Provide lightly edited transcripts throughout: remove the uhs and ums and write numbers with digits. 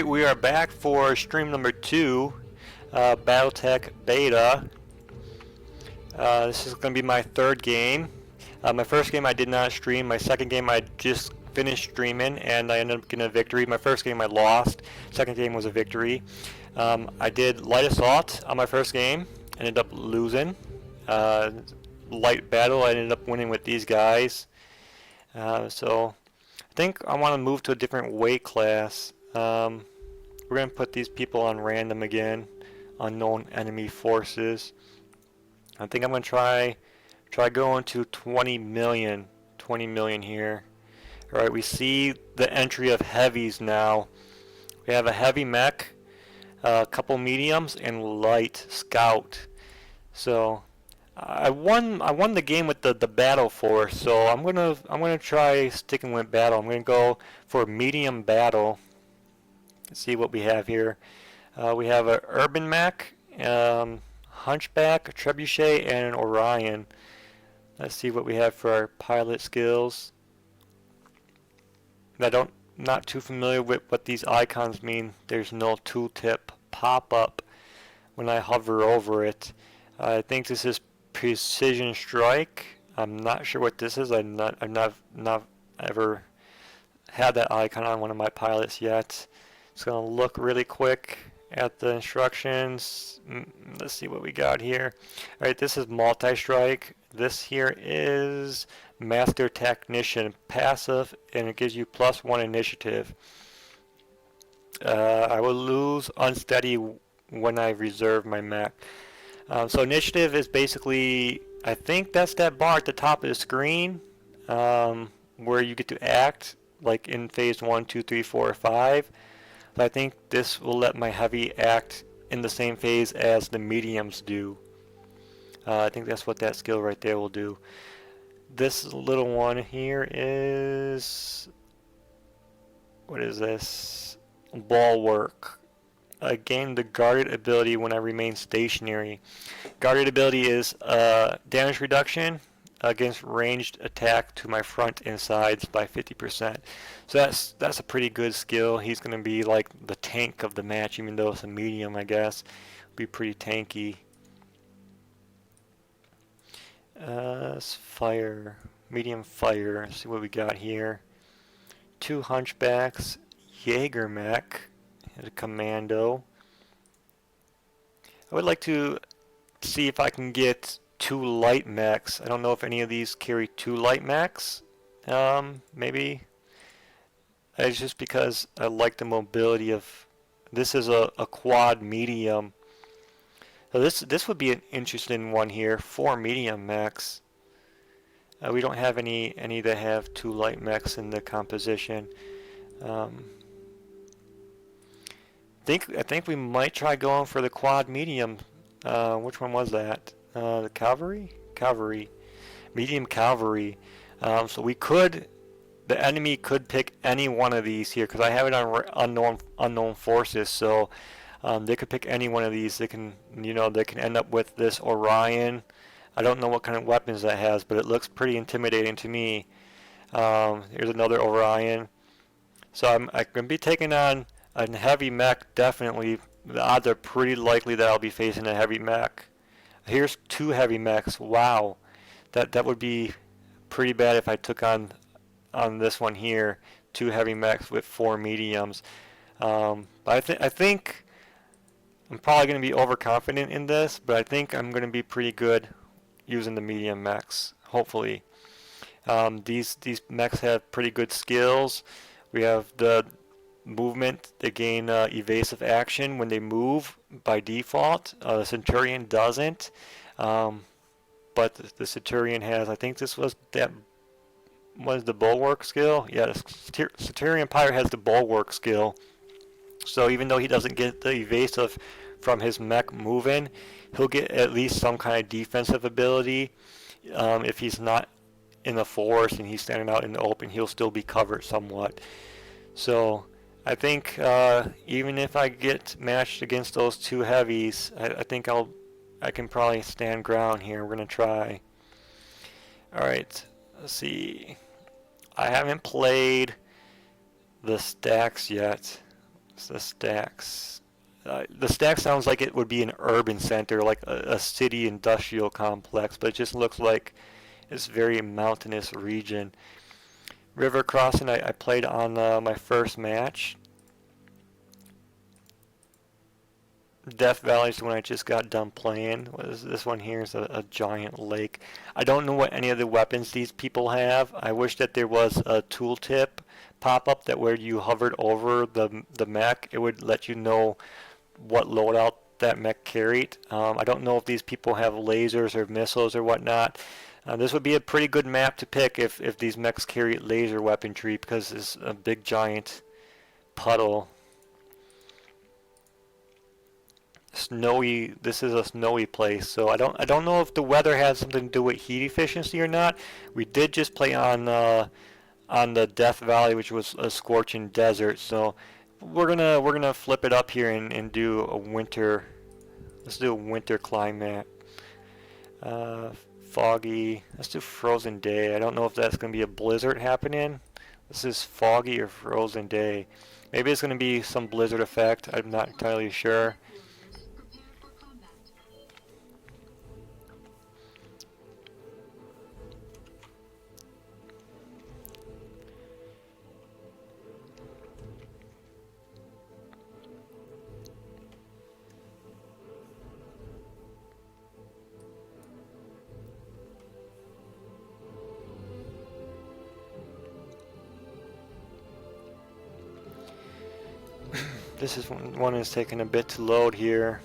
Alright, we are back for stream number 2, BattleTech Beta. This is going to be my third game. My first game I did not stream, my second game I just finished streaming and I ended up getting a victory. My first game I lost, second game was a victory. I did Light Assault on my first game, ended up losing. Light Battle I ended up winning with these guys. So I think I want to move to a different weight class. We're going to put these people on random again, unknown enemy forces. I think I'm going to try going to 20 million here. Alright, we see the entry of heavies now. We have a heavy mech, a couple mediums, and light scout. So I won the game with the battle force, so I'm gonna try sticking with battle. I'm gonna go for medium battle. Let's see what we have here. We have a urban mech, hunchback, a trebuchet, and an Orion. Let's see what we have for our pilot skills. Not too familiar with what these icons mean. There's no tooltip pop up when I hover over it. I think this is precision strike. I'm not sure what this is. I've not ever had that icon on one of my pilots yet. It's gonna look really quick at the instructions. Let's see what we got here. Alright, this is multi-strike. This here is Master Technician, passive, and it gives you +1 initiative. I will lose unsteady when I reserve my mech. So initiative is basically, I think that's that bar at the top of the screen, where you get to act, like in phase 1, 2, 3, 4, or 5. So I think this will let my heavy act in the same phase as the mediums do. I think that's what that skill right there will do. This little one here is, what is this? Bulwark. I gain the guarded ability when I remain stationary. Guarded ability is damage reduction against ranged attack to my front and sides by 50%. So that's a pretty good skill. He's going to be like the tank of the match, even though it's a medium, I guess. Be pretty tanky. Fire, medium fire. Let's see what we got here. 2 hunchbacks, Jaeger mech, and a commando. I would like to see if I can get 2 light mechs. I don't know if any of these carry 2 light mechs. Maybe. It's just because I like the mobility of. This is a quad medium. So this would be an interesting one here. 4 medium mechs. We don't have any that have 2 light mechs in the composition. I think we might try going for the quad medium. Which one was that? The cavalry? Cavalry. Medium cavalry. So we could, the enemy could pick any one of these here, because I have it on unknown forces. So they could pick any one of these. They can, they can end up with this Orion. I don't know what kind of weapons that has, but it looks pretty intimidating to me. Here's another Orion. So I'm going to be taking on a heavy mech, definitely. The odds are pretty likely that I'll be facing a heavy mech. Here's 2 heavy mechs. Wow, that would be pretty bad if I took on this one here. 2 heavy mechs with 4 mediums. But I think I'm probably going to be overconfident in this, but I think I'm going to be pretty good using the medium mechs, hopefully. These mechs have pretty good skills. We have the movement. They gain evasive action when they move by default. The Centurion doesn't, but the Centurion has, I think this was that was the Bulwark skill. Yeah, the Centurion Pirate has the Bulwark skill. So even though he doesn't get the evasive from his mech moving, he'll get at least some kind of defensive ability. If he's not in the forest and he's standing out in the open, he'll still be covered somewhat. So I think even if I get matched against those 2 heavies, I think I can probably stand ground here. We're gonna try. Alright, let's see. I haven't played the stacks yet. The stacks. The stack sounds like it would be an urban center, like a city industrial complex, but it just looks like it's very mountainous region. River crossing, I played on my first match. Death Valley is the one I just got done playing. This one here is a giant lake. I don't know what any of the weapons these people have. I wish that there was a tooltip pop-up that where you hovered over the mech, it would let you know what loadout that mech carried. I don't know if these people have lasers or missiles or whatnot. This would be a pretty good map to pick if these mechs carry laser weaponry, because it's a big giant puddle. Snowy. This is a snowy place, so I don't know if the weather has something to do with heat efficiency or not. We did just play on the Death Valley, which was a scorching desert, so we're gonna flip it up here and do a winter. Let's do a winter climate. Foggy. Let's do frozen day. I don't know if that's gonna be a blizzard happening. This is foggy or frozen day. Maybe it's gonna be some blizzard effect. I'm not entirely sure. This is one is taking a bit to load here.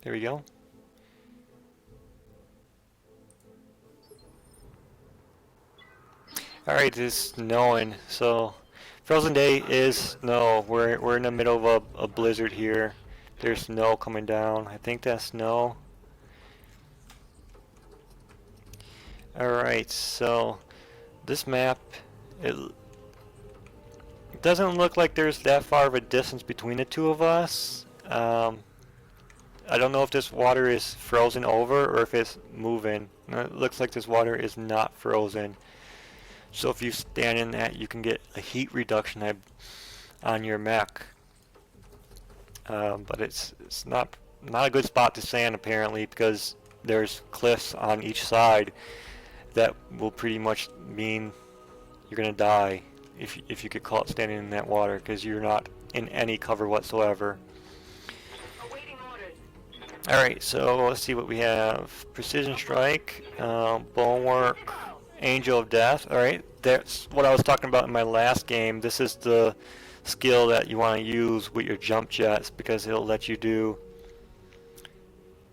There we go. Alright, it's snowing. So, frozen day is snow. We're in the middle of a blizzard here. There's snow coming down. I think that's snow. Alright, so this map, it doesn't look like there's that far of a distance between the two of us. I don't know if this water is frozen over or if it's moving. It looks like this water is not frozen. So if you stand in that, you can get a heat reduction on your mech. But it's not a good spot to stand apparently, because there's cliffs on each side that will pretty much mean you're gonna die if you get caught standing in that water, because you're not in any cover whatsoever. Alright, so let's see what we have. Precision Strike, Bonework, Angel of Death. Alright, that's what I was talking about in my last game. This is the skill that you want to use with your jump jets, because it'll let you do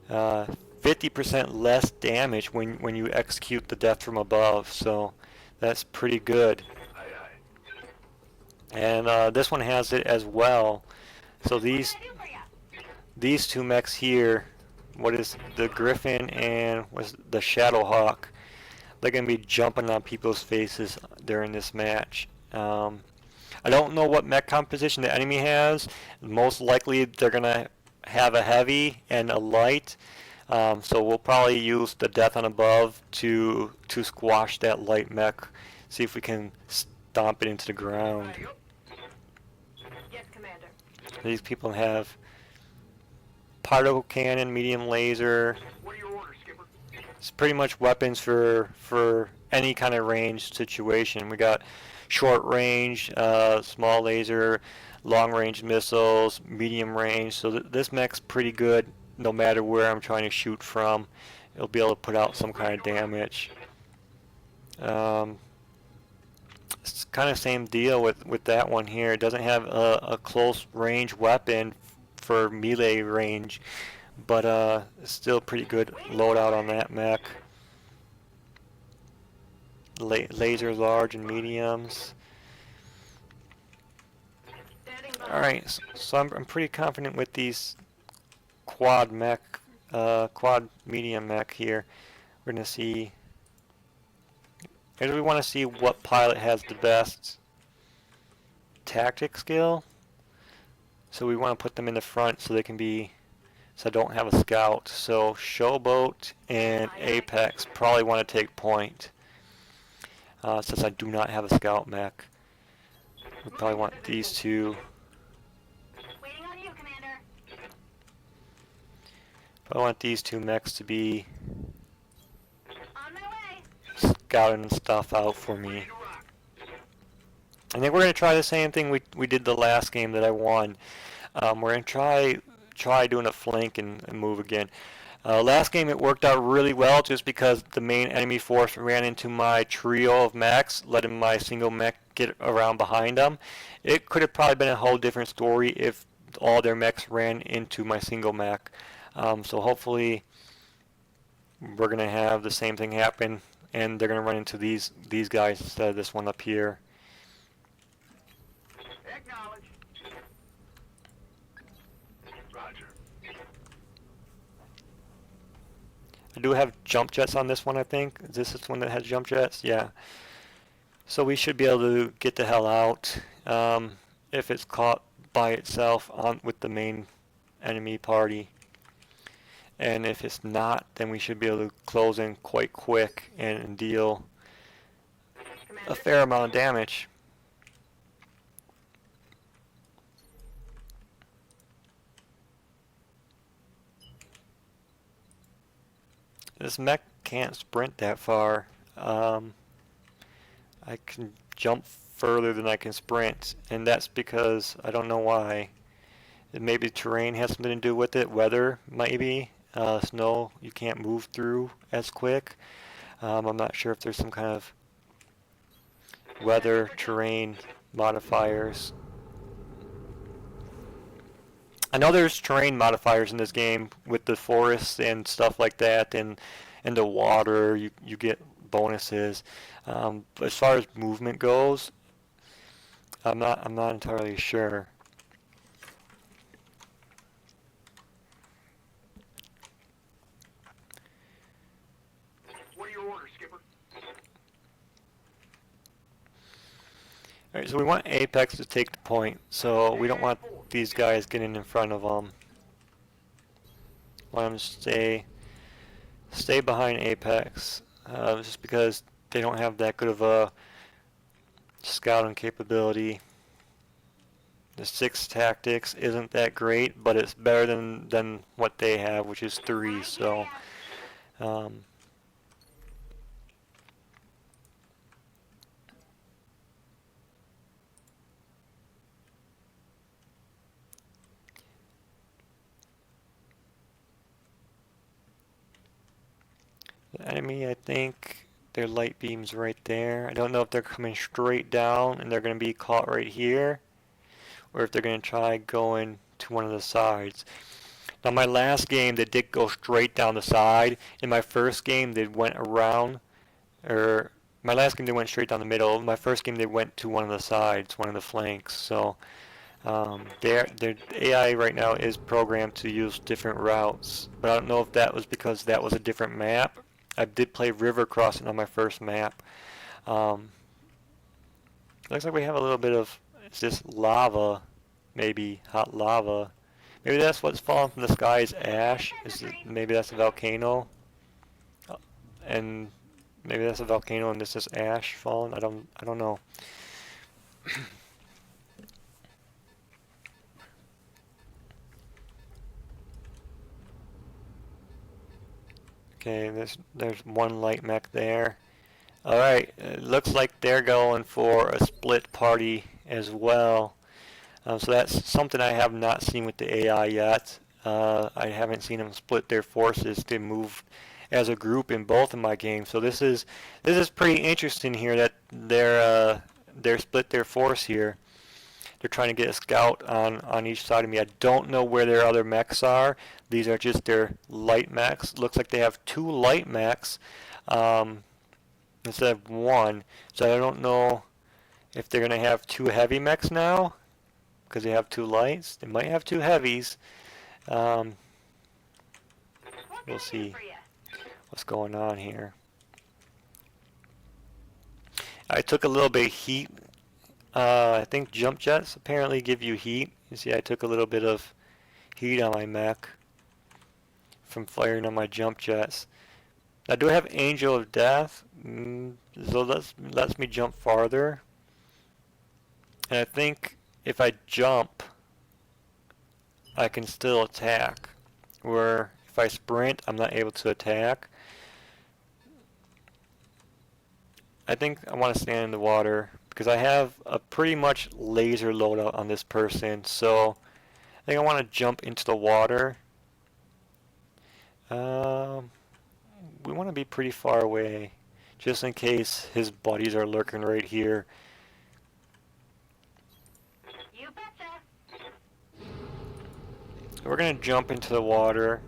50% less damage when you execute the death from above, so that's pretty good. And this one has it as well. So these two mechs here, what is the Griffin and what's the Shadowhawk, they're going to be jumping on people's faces during this match. I don't know what mech composition the enemy has. Most likely they're going to have a heavy and a light. So we'll probably use the death on above to squash that light mech. See if we can stomp it into the ground. Yes, Commander. These people have particle cannon, medium laser. What are your orders, Skipper? It's pretty much weapons for any kind of range situation. We got short range, small laser, long range missiles, medium range. So this mech's pretty good no matter where I'm trying to shoot from. It'll be able to put out some kind of damage. It's kind of same deal with that one here. It doesn't have a close range weapon for melee range, but it's still pretty good loadout on that mech. Laser large and mediums. Alright, so I'm pretty confident with these quad medium mech here. We're gonna see. We want to see what pilot has the best tactic skill. So we want to put them in the front so they can be So I don't have a scout. So Showboat and Apex probably want to take point. Since I do not have a scout mech. We probably want these two. Waiting on you, Commander. I want these two mechs to be On my way. scouting stuff out for me. I think we're going to try the same thing we did the last game that I won. We're going to try doing a flank and move again. Last game it worked out really well just because the main enemy force ran into my trio of mechs, letting my single mech get around behind them. It could have probably been a whole different story if all their mechs ran into my single mech. So hopefully we're going to have the same thing happen and they're going to run into these guys instead of this one up here. Acknowledge. Roger. I do have jump jets on this one, I think. Is this one that has jump jets? Yeah. So we should be able to get the hell out if it's caught by itself with the main enemy party. And if it's not, then we should be able to close in quite quick and deal a fair amount of damage. This mech can't sprint that far. I can jump further than I can sprint, and that's because I don't know why. Maybe terrain has something to do with it, weather maybe. Snow you can't move through as quick. I'm not sure if there's some kind of weather, terrain modifiers. I know there's terrain modifiers in this game with the forests and stuff like that, and the water you get bonuses. As far as movement goes, I'm not entirely sure. What are your orders, Skipper? Alright, so we want Apex to take the point, so we don't want these guys getting in front of them. Want them to stay behind Apex, just because they don't have that good of a scouting capability. The 6 tactics isn't that great, but it's better than what they have, which is 3, so the enemy, I think their light beam's right there. I don't know if they're coming straight down and they're going to be caught right here, or if they're going to try going to one of the sides. Now my last game they did go straight down the side. In my first game they went around, or my last game they went straight down the middle. My first game they went to one of the sides, one of the flanks. So their AI right now is programmed to use different routes, but I don't know if that was because that was a different map. I did play river crossing on my first map. Looks like we have a little bit of, is this lava? Maybe hot lava. Maybe that's what's falling from the sky is ash. Maybe that's a volcano. And maybe that's a volcano and this is ash falling. I don't know. Okay, there's one light mech there. Alright, it looks like they're going for a split party as well. So that's something I have not seen with the AI yet. I haven't seen them split their forces to move as a group in both of my games. So this is pretty interesting here that they're split their force here. They're trying to get a scout on each side of me. I don't know where their other mechs are. These are just their light mechs. Looks like they have 2 light mechs instead of 1. So I don't know if they're going to have 2 heavy mechs now because they have 2 lights. They might have 2 heavies. We'll see what's going on here. I took a little bit of heat. I think jump jets apparently give you heat. You see I took a little bit of heat on my mech. from firing on my jump jets. I do have Angel of Death, so that lets me jump farther. And I think if I jump, I can still attack. Where if I sprint, I'm not able to attack. I think I want to stand in the water because I have a pretty much laser loadout on this person. So I think I want to jump into the water. We want to be pretty far away just in case his buddies are lurking right here. You betcha. We're going to jump into the water.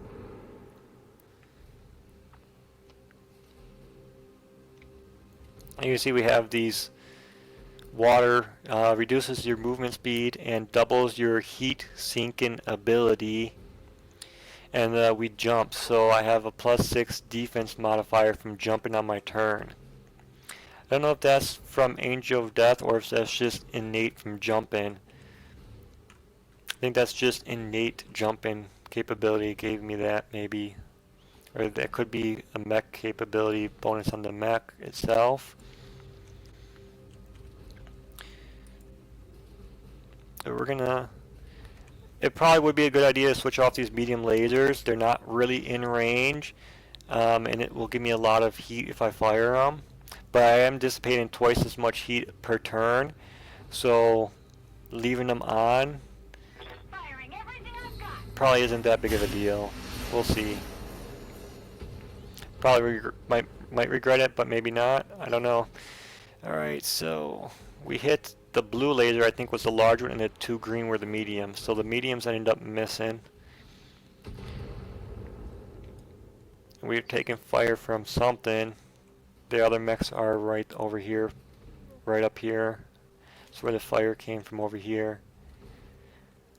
And you can see we have these water reduces your movement speed and doubles your heat sinking ability. And we jump, so I have a +6 defense modifier from jumping on my turn. I don't know if that's from Angel of Death or if that's just innate from jumping. I think that's just innate jumping capability gave me that, maybe. Or that could be a mech capability bonus on the mech itself. So we're gonna... It probably would be a good idea to switch off these medium lasers. They're not really in range, and it will give me a lot of heat if I fire them. But I am dissipating twice as much heat per turn, so leaving them on Firing everything I've got. probably isn't that big of a deal. We'll see. Probably might regret it, but maybe not. I don't know. Alright, so we hit the blue laser, I think was the large one, and the 2 green were the mediums. So the mediums ended up missing. We're taking fire from something. The other mechs are right over here, right up here. That's where the fire came from, over here.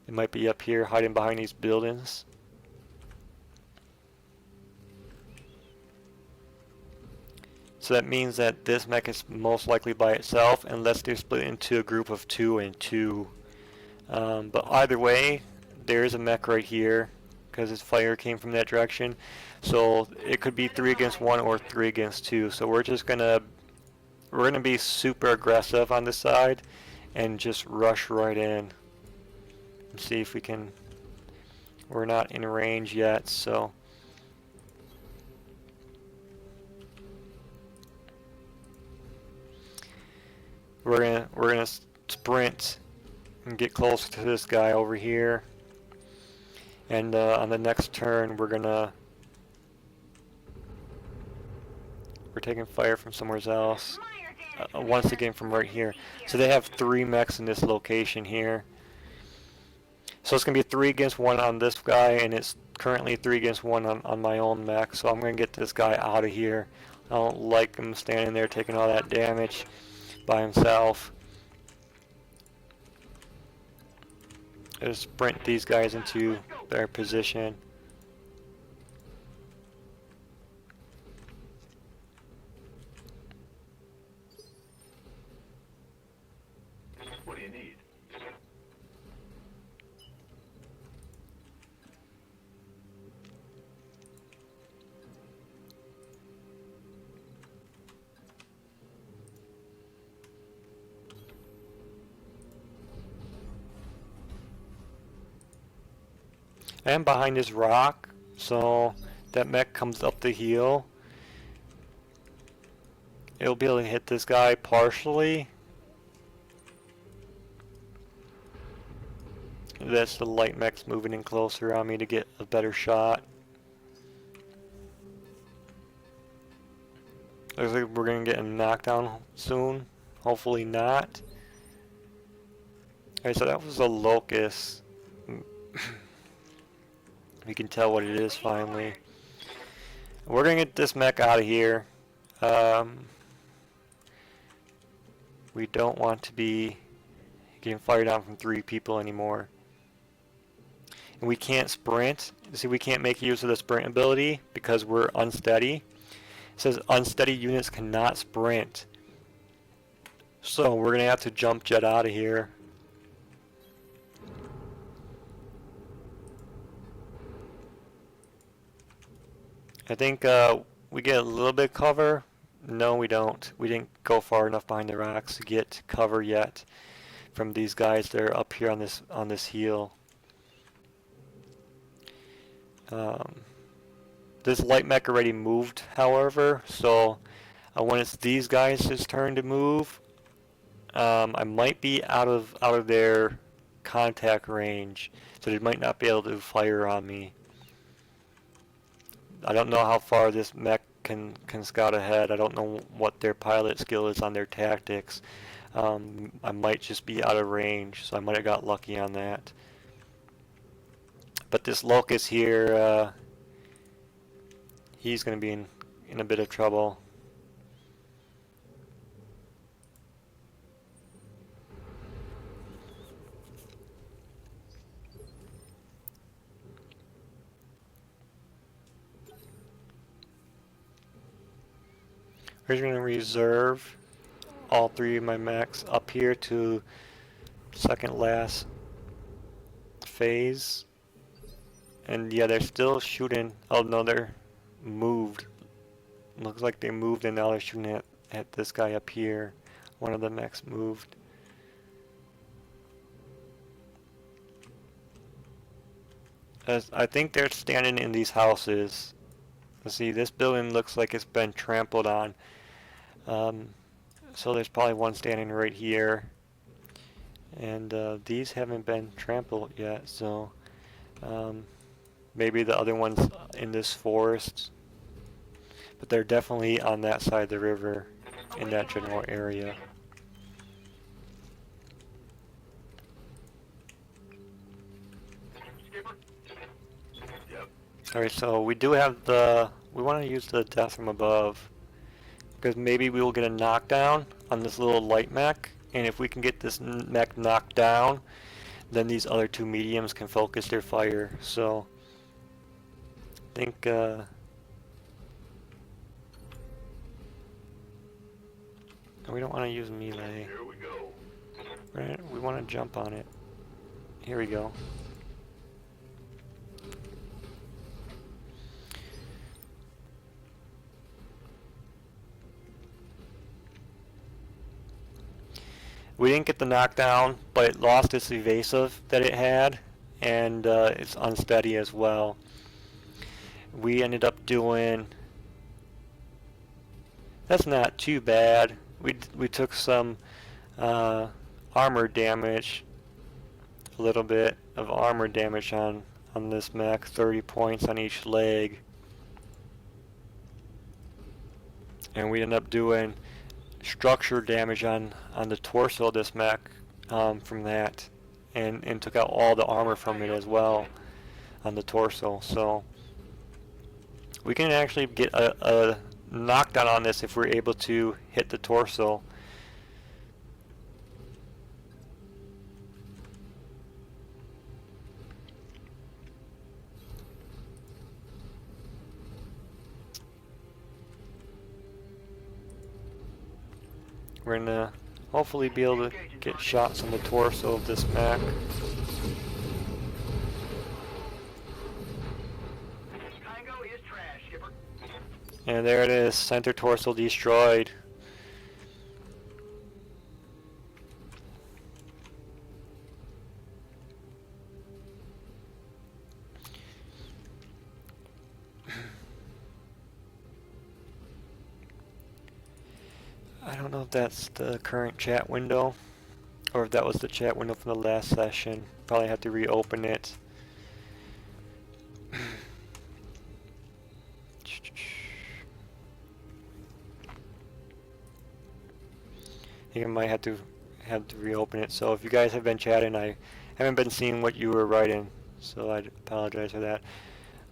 It might be up here, hiding behind these buildings. So that means that this mech is most likely by itself, unless they're split into a group of 2 and 2. But either way, there is a mech right here, because his fire came from that direction. So it could be 3 against 1 or 3 against 2. So we're gonna be super aggressive on this side, and just rush right in and see if we can. We're not in range yet, so. We're gonna sprint and get closer to this guy over here, and on the next turn we're taking fire from somewhere else. Once again from right here. So they have 3 mechs in this location here. So it's gonna be 3 against 1 on this guy, and it's currently 3 against 1 on my own mech. So I'm gonna get this guy out of here. I don't like him standing there taking all that damage by himself. Just sprint these guys into their position. What do you need? I am behind this rock, so that mech comes up the hill. It'll be able to hit this guy partially. That's the light mechs moving in closer on me to get a better shot. Looks like we're gonna get a knockdown soon. Hopefully not. Alright, so that was a locust. We can tell what it is finally. We're gonna get this mech out of here. We don't want to be getting fired on from 3 people anymore. And we can't sprint. See, we can't make use of the sprint ability because we're unsteady. It says unsteady units cannot sprint. So we're gonna have to jump jet out of here. I think we get a little bit cover. No, we don't. We didn't go far enough behind the rocks to get cover yet from these guys that are up here on this hill. Um, this light mech already moved, however, so when it's these guys' turn to move, I might be out of their contact range, so they might not be able to fire on me. I don't know how far this mech can scout ahead. I don't know what their pilot skill is on their tactics. I might just be out of range, so I might have got lucky on that. But this locust here, he's going to be in a bit of trouble. We're just going to reserve all three of my mechs up here to second last phase. And yeah, they're still shooting. Oh no, they're moved. Looks like they moved and now they're shooting at this guy up here. One of the mechs moved. I think they're standing in these houses. Let's see, this building looks like it's been trampled on. So there's probably one standing right here. And these haven't been trampled yet, so maybe the other one's in this forest. But they're definitely on that side of the river, in that general area. Alright, so we do have we want to use the death from above, because maybe we will get a knockdown on this little light mech, and if we can get this mech knocked down, then these other two mediums can focus their fire. So I think we don't want to use melee. Here we go. We want to jump on it. Here we go. We didn't get the knockdown, but it lost its evasive that it had, and it's unsteady as well. We ended up doing... That's not too bad. We took some armor damage, a little bit of armor damage on this mech, 30 points on each leg. And we ended up doing structure damage on the torso of this mech from that, and took out all the armor from it as well on the torso. So we can actually get a knockdown on this if we're able to hit the torso. We're gonna hopefully be able to get shots on the torso of this mech. Tango is trash, skipper. And there it is, center torso destroyed. I don't know if that's the current chat window, or if that was the chat window from the last session. Probably have to reopen it. I think I might have to reopen it. So if you guys have been chatting, I haven't been seeing what you were writing, so I apologize for that.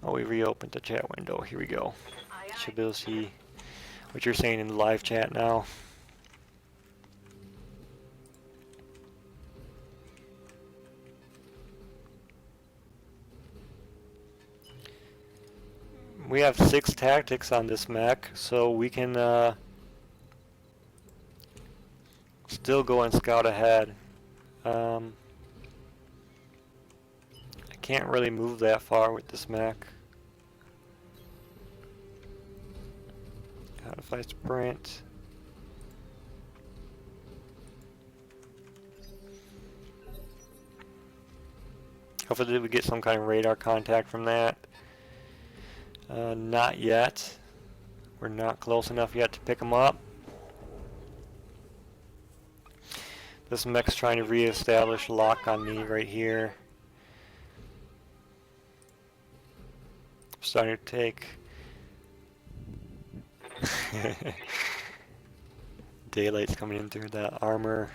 Oh, we reopened the chat window. Here we go. Should be able to see what you're saying in the live chat now. We have 6 tactics on this mech, so we can still go and scout ahead. I can't really move that far with this mech. Modify sprint. Hopefully we get some kind of radar contact from that. Not yet. We're not close enough yet to pick them up. This mech's trying to re-establish lock on me right here. Starting to take daylight's coming in through that armor.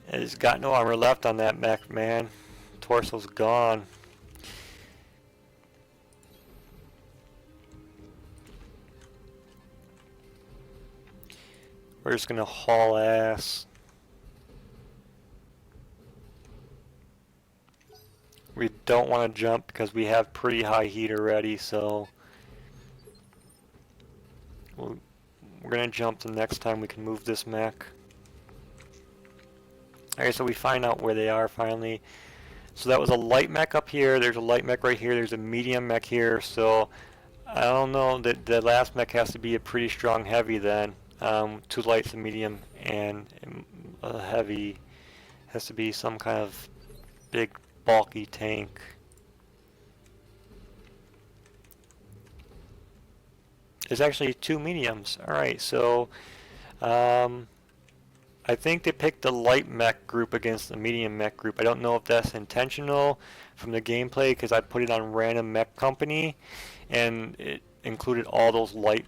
It's got no armor left on that mech, man. Torso's gone. We're just gonna haul ass. We don't want to jump because we have pretty high heat already, so we're gonna jump the next time we can move this mech. Alright, so we find out where they are finally. So that was a light mech up here, there's a light mech right here, there's a medium mech here, so I don't know, that the last mech has to be a pretty strong heavy then. 2 lights, a medium, and a heavy has to be some kind of big bulky tank. There's actually 2 mediums. Alright, so I think they picked the light mech group against the medium mech group. I don't know if that's intentional from the gameplay because I put it on random mech company and it included all those light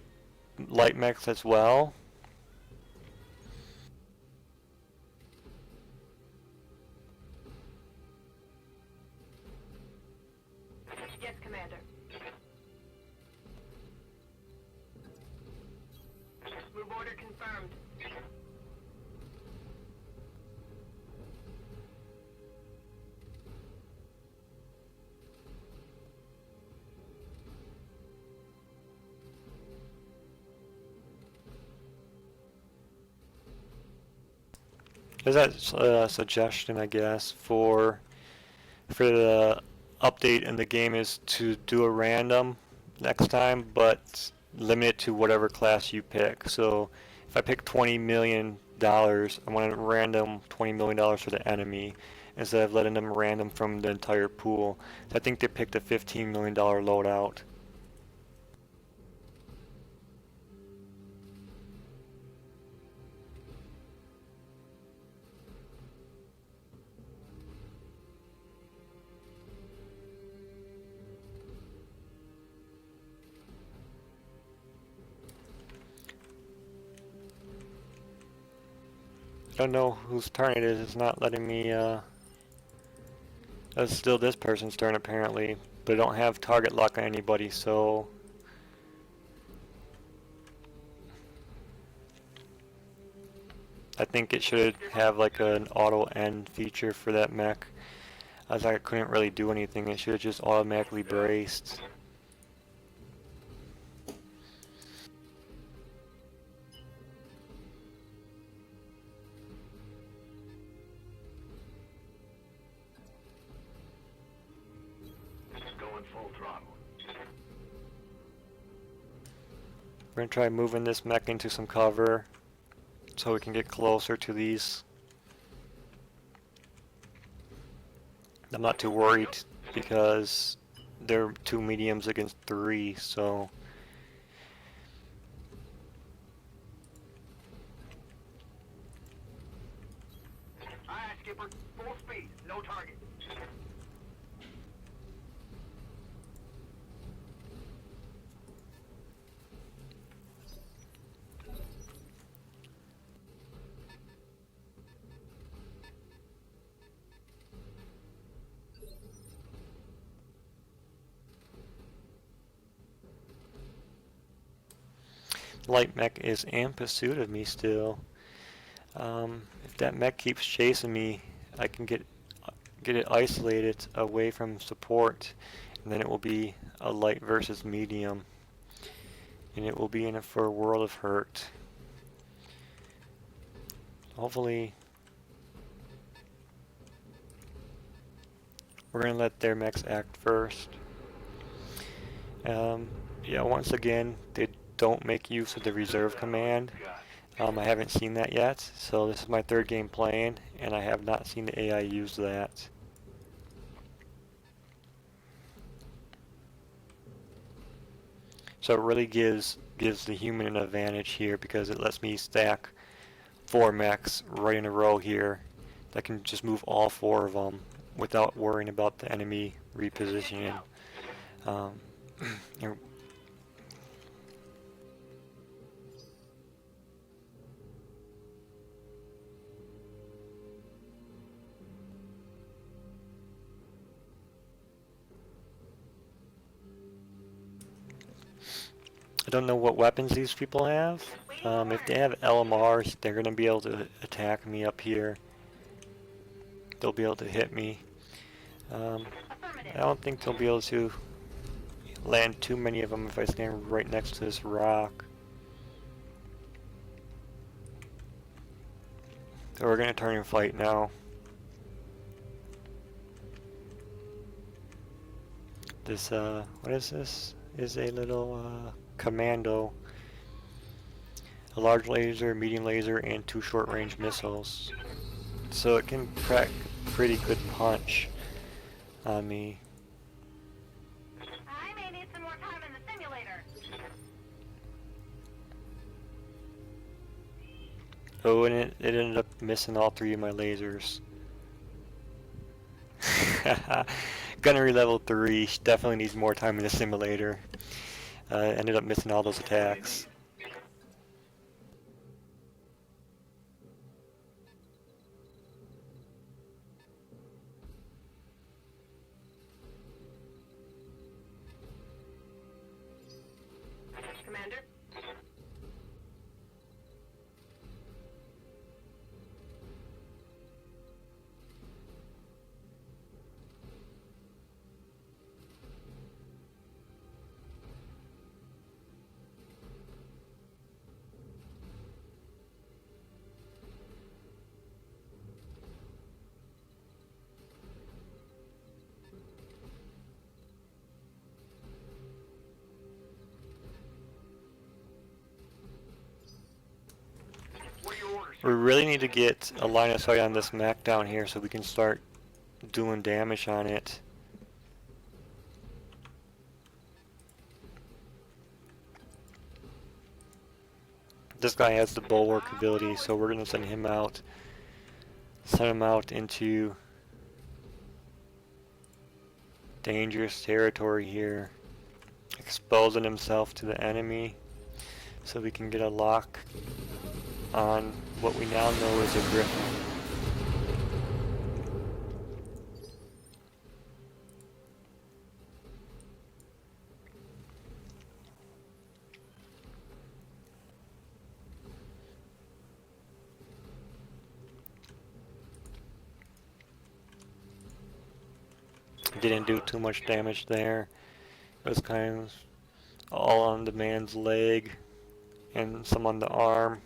mechs as well. Yes, Commander. Move order confirmed. There's that suggestion, I guess, for the update in the game is to do a random next time, but limit it to whatever class you pick. So if I pick $20 million, I want a random $20 million for the enemy instead of letting them random from the entire pool. I think they picked a $15 million loadout. I don't know whose turn it is. It's not letting me, it's still this person's turn apparently, but I don't have target lock on anybody, so I think it should have like an auto end feature for that mech, as I couldn't really do anything. It should have just automatically braced. Going full throttle. We're gonna try moving this mech into some cover so we can get closer to these. I'm not too worried because they're 2 mediums against 3, so Aye, Skipper. Full speed. No target. light mech is in pursuit of me still. If that mech keeps chasing me, I can get it isolated away from support, and then it will be a light versus medium, and it will be in it for a world of hurt. Hopefully, we're gonna let their mechs act first. Yeah, once again, they don't make use of the reserve command. I haven't seen that yet, so this is my third game playing, and I have not seen the AI use that. So it really gives the human an advantage here because it lets me stack 4 mechs right in a row here that can just move all 4 of them without worrying about the enemy repositioning. You know, I don't know what weapons these people have. If they have LMRs, they're going to be able to attack me up here. They'll be able to hit me. I don't think they'll be able to land too many of them if I stand right next to this rock. So we're going to turn and fight now. This, what is this? Is a little, commando. A large laser, medium laser, and 2 short-range missiles. So it can crack pretty good punch on me. I may need some more time in the simulator. Oh, and it ended up missing all 3 of my lasers. Gunnery level 3 definitely needs more time in the simulator. Ended up missing all those attacks. Commander? We really need to get a line of sight on this mech down here so we can start doing damage on it. This guy has the bulwark ability, so we're going to send him out. Send him out into dangerous territory here. Exposing himself to the enemy so we can get a lock on what we now know is a Griffin. Didn't do too much damage there. It was kind of all on the man's leg and some on the arm.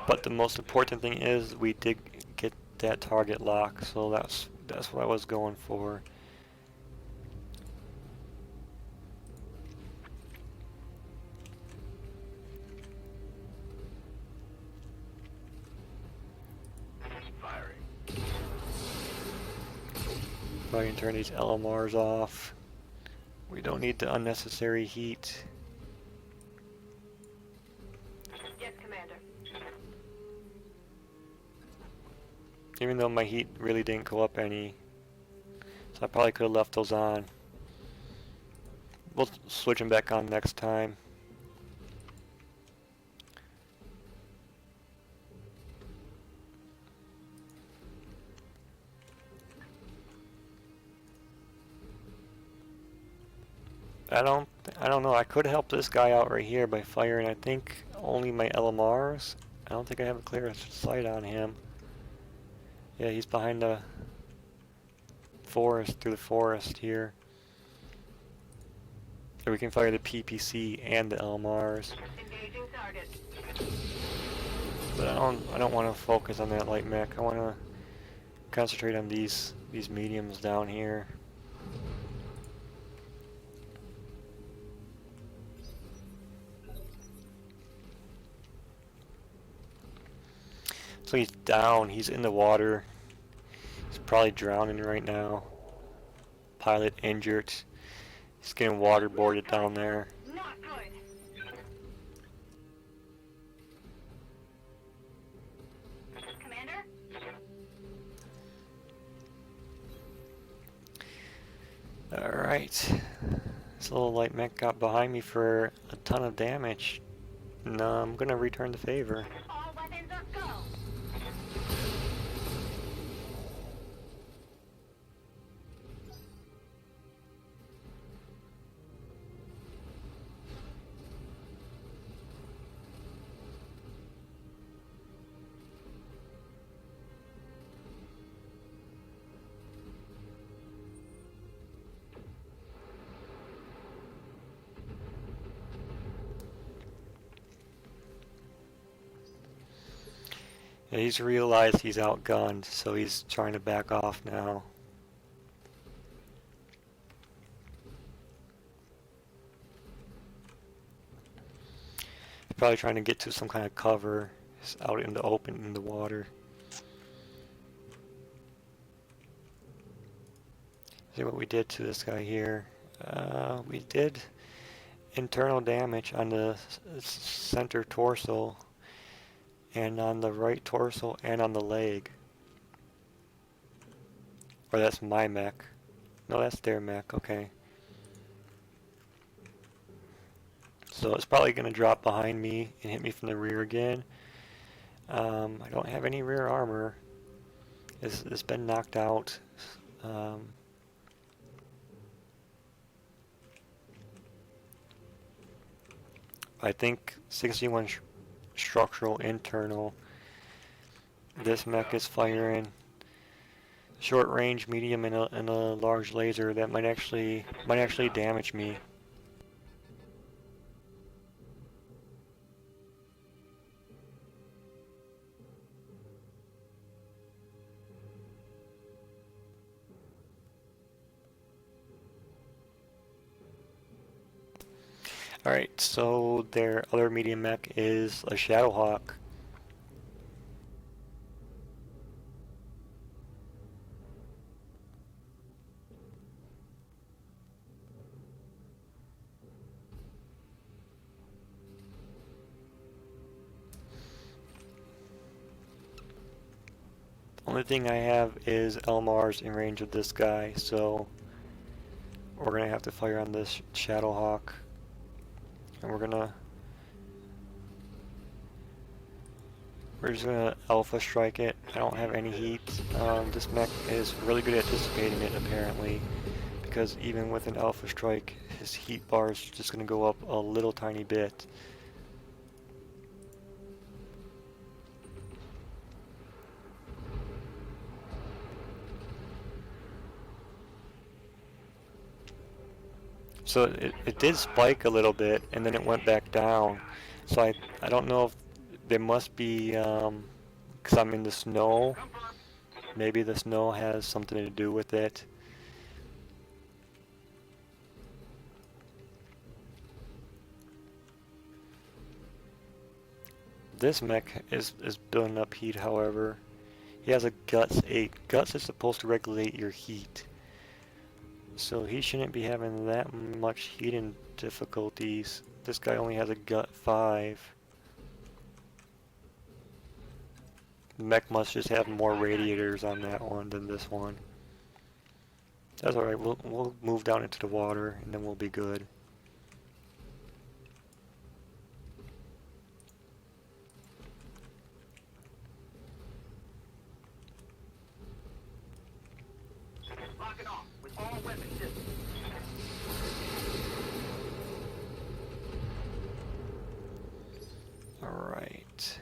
But the most important thing is we did get that target lock, so that's what I was going for. Probably can turn these LMRs off. We don't need the unnecessary heat. Yes, Commander. Even though my heat really didn't go up any. So I probably could have left those on. We'll switch them back on next time. I don't know. I could help this guy out right here by firing, I think, only my LMRs. I don't think I have a clear sight on him. Yeah, he's behind the forest, through the forest here. So we can fire the PPC and the LMRs. Engaging target. But I don't want to focus on that light mech. I want to concentrate on these mediums down here. So he's down. He's in the water. He's probably drowning right now. Pilot injured. He's getting waterboarded down there. Not good. Commander? Alright. This little light mech got behind me for a ton of damage. No, I'm gonna return the favor. All weapons are go. Yeah, he's realized he's outgunned, so he's trying to back off now. Probably trying to get to some kind of cover. He's out in the open in the water. See what we did to this guy here. We did internal damage on the center torso, and on the right torso, and on the leg. Or that's my mech. No, that's their mech, okay. So it's probably going to drop behind me and hit me from the rear again. I don't have any rear armor. It's been knocked out. I think 61 structural internal. This mech is firing short range, medium, and a large laser that might actually damage me. Alright, so their other medium mech is a Shadowhawk. Only thing I have is Elmar's in range of this guy, so we're gonna have to fire on this Shadowhawk. And we're just gonna alpha strike it. I don't have any heat. This mech is really good at dissipating it apparently, because even with an alpha strike, his heat bar is just gonna go up a little tiny bit. So it did spike a little bit, and then it went back down. So I don't know if there must be, because I'm in the snow, maybe the snow has something to do with it. This mech is building up heat, however. He has a Guts 8. Guts is supposed to regulate your heat. So he shouldn't be having that much heating difficulties. This guy only has a Gut 5. The mech must just have more radiators on that one than this one. That's alright, we'll move down into the water and then we'll be good. Lock it off with all weapons distant. Alright.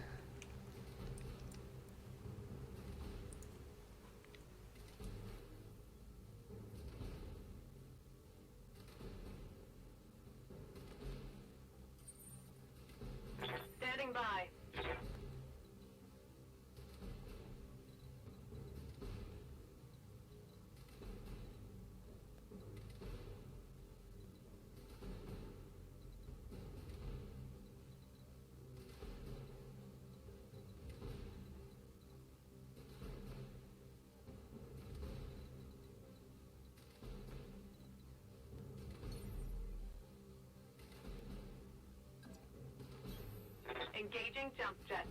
Standing by. Engaging jump jet.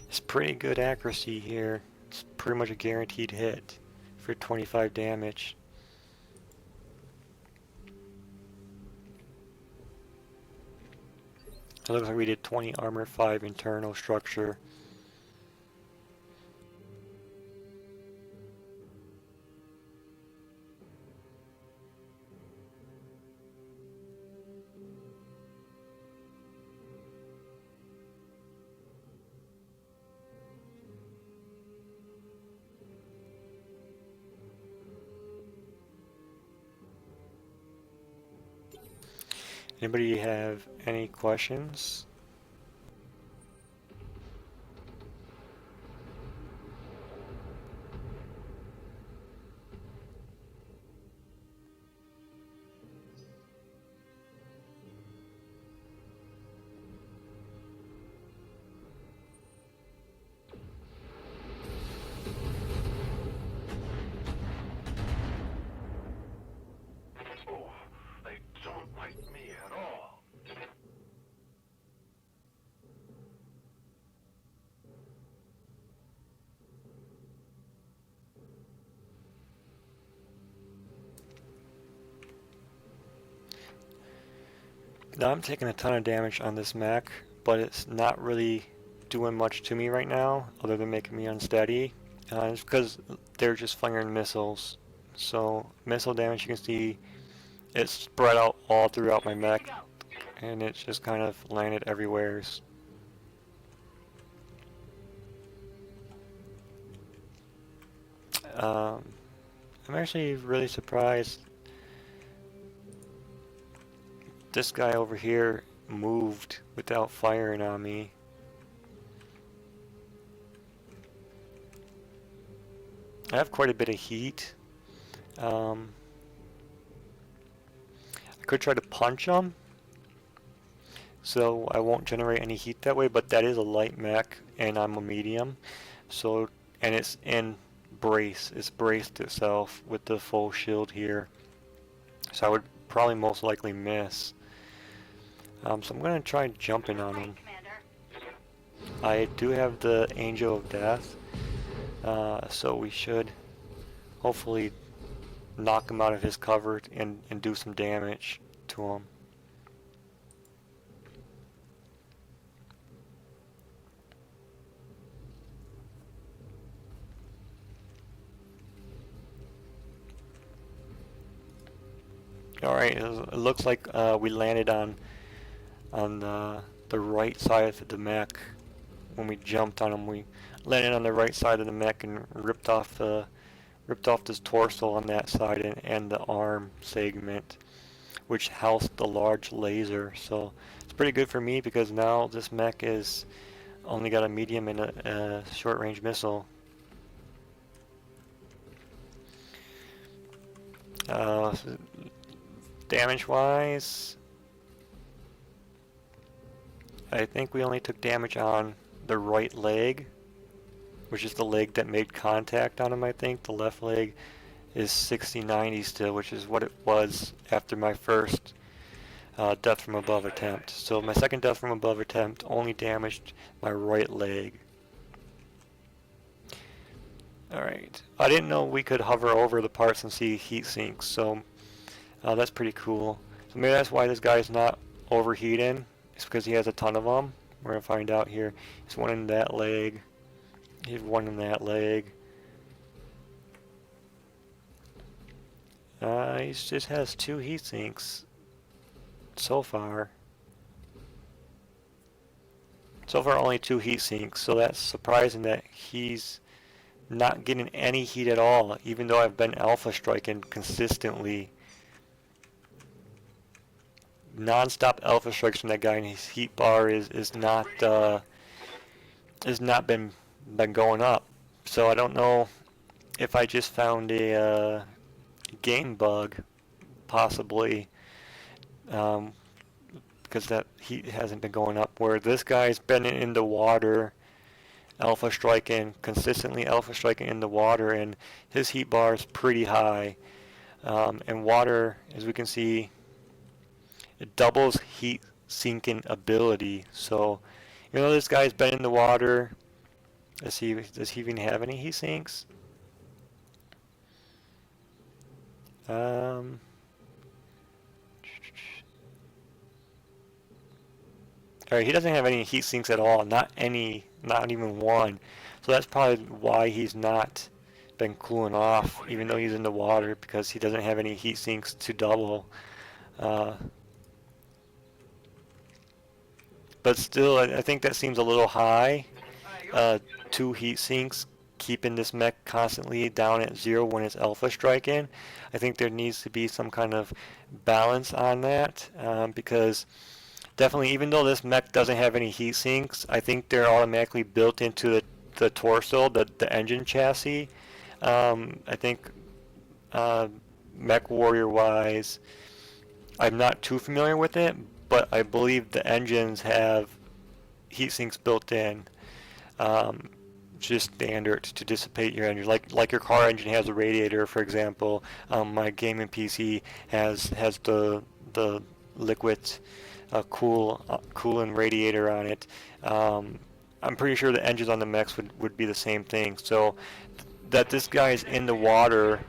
It's pretty good accuracy here. It's pretty much a guaranteed hit for 25 damage. It looks like we did 20 armor, 5 internal structure. Anybody have any questions? Oh, they don't like me at all. Now I'm taking a ton of damage on this mech, but it's not really doing much to me right now, other than making me unsteady. It's because they're just firing missiles. So missile damage, you can see it's spread out all throughout my mech, and it's just kind of landed everywhere. I'm actually really surprised this guy over here moved without firing on me. I have quite a bit of heat. I could try to punch him, so I won't generate any heat that way, but that is a light mech, and I'm a medium. So, and it's in brace. It's braced itself with the full shield here. So I would probably most likely miss. So I'm going to try jumping on him. I do have the Angel of Death, so we should hopefully knock him out of his cover and do some damage to him. Alright, it looks like we landed on the right side of the mech. When we jumped on him, we landed on the right side of the mech and ripped off this torso on that side and the arm segment, which housed the large laser. So it's pretty good for me because now this mech is only got a medium and a short-range missile. Damage-wise, I think we only took damage on the right leg, which is the leg that made contact on him. I think the left leg is 60-90 still, which is what it was after my first death from above attempt. So my second death from above attempt only damaged my right leg. Alright, I didn't know we could hover over the parts and see heat sinks, so that's pretty cool. So maybe that's why this guy's not overheating. It's because he has a ton of them. We're going to find out here. He's one in that leg. He's one in that leg. He just has 2 heat sinks so far. So far only 2 heat sinks, so that's surprising that he's not getting any heat at all, even though I've been alpha striking consistently. non-stop alpha strikes from that guy, and his heat bar is not has not been going up. So I don't know if I just found a game bug, possibly, because that heat hasn't been going up. Where this guy's been in the water, alpha striking consistently, alpha striking in the water, and his heat bar is pretty high. And water, as we can see, it doubles heat sinking ability. So, even though this guy's been in the water, does he even have any heat sinks? Alright, he doesn't have any heat sinks at all. Not any, not even one. So that's probably why he's not been cooling off, even though he's in the water, because he doesn't have any heat sinks to double. But still, I think that seems a little high. 2 heat sinks, keeping this mech constantly down at 0 when it's alpha striking. I think there needs to be some kind of balance on that, because definitely, even though this mech doesn't have any heat sinks, I think they're automatically built into the torso, the engine chassis. I think mech warrior wise, I'm not too familiar with it, but I believe the engines have heat sinks built in, just standard to dissipate your engine. Like your car engine has a radiator, for example. My gaming PC has the liquid coolant radiator on it. I'm pretty sure the engines on the mechs would be the same thing. So that this guy's in the water